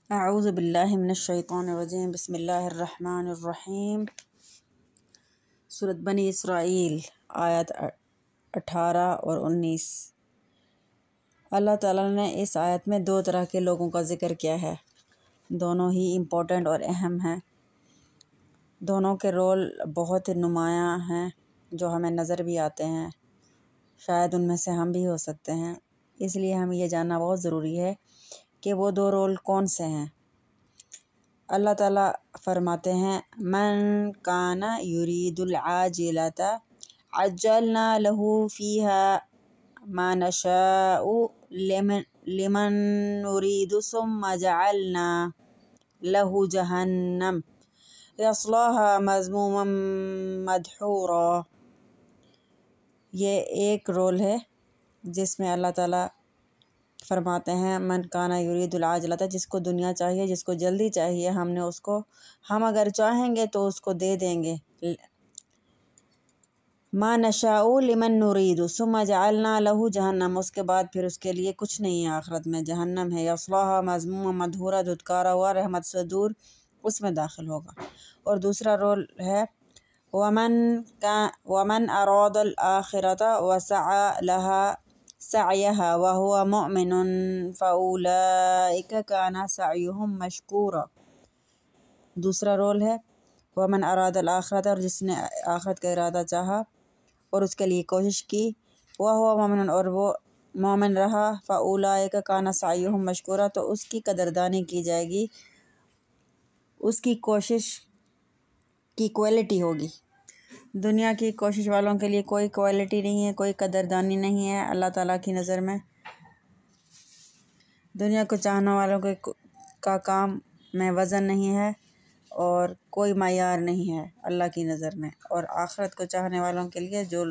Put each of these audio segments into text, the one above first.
اعوذ باللہ من الشیطان الرجیم بسم اللہ الرحمن الرحیم۔ سورۃ بنی اسرائیل آیت 18 اور 19۔ اللہ تعالیٰ نے اس آیت میں دو طرح کے لوگوں کا ذکر کیا ہے، دونوں ہی امپورٹنٹ اور اہم ہیں۔ دونوں کے رول بہت نمایاں ہیں جو ہمیں نظر بھی آتے ہیں، شاید ان میں سے ہم بھی ہو سکتے ہیں، اس لیے ہمیں یہ جاننا بہت ضروری ہے کہ وہ دو رول کون سے ہیں۔ اللہ تعالیٰ فرماتے ہیں من کان یرید العاجلۃ عجلنا له فیها ما نشاء لمن نرید ثم جعلنا له جہنم یصلاها مذموما مدحورا۔ یہ ایک رول ہے جس میں اللہ تعالیٰ فرماتے ہیں من کانا یرید العاجلۃ، جس کو دنیا چاہیے، جس کو جلدی چاہیے، ہم اگر چاہیں گے تو اس کو دے دیں گے۔ ما نشاء لمن نرید ثم جعلنا له جہنم، اس کے بعد پھر اس کے لیے کچھ نہیں ہے آخرت میں، جہنم ہے، یصلاها مذموما مدحورا، دھتکارا ہوا، رحمت سے دور، اس میں داخل ہوگا۔ اور دوسرا رول ہے ومن اراد الآخرۃ وسعى لها سعيها وهو مؤمن فأولئك كان سعيهم مشكورا۔ دوسرا رول ہے ومن اراد الآخرۃ، اور جس نے آخرت کا ارادہ چاہا اور اس کے لیے کوشش کی، وهو مؤمن، اور وہ مومن رہا، فأولئك كان سعيهم مشكورا، تو اس کی قدردانی کی جائے گی، اس کی کوشش کی کوالٹی ہوگی۔ دنیا کی کوشش والوں کے لیے کوئی کوالٹی نہیں ہے، کوئی قدردانی نہیں ہے اللہ تعالیٰ کی نظر میں۔ دنیا کو چاہنے والوں کا کام میں وزن نہیں ہے اور کوئی معیار نہیں ہے اللہ کی نظر میں، اور آخرت کو چاہنے والوں کے لیے جو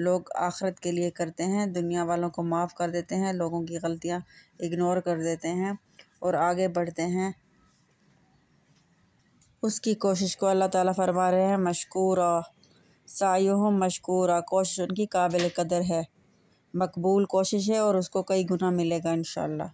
لوگ آخرت کے لیے کرتے ہیں، دنیا والوں کو معاف کر دیتے ہیں، لوگوں کی غلطیاں اگنور کر دیتے ہیں اور آگے بڑھتے ہیں، اس کی کوشش کو اللہ تعالیٰ فرما رہے ہیں مشکورا، سعیہم مشکورا، کوشش ان کی قابل قدر ہے، مقبول کوشش ہے اور اس کو کئی گنا ملے گا انشاءاللہ۔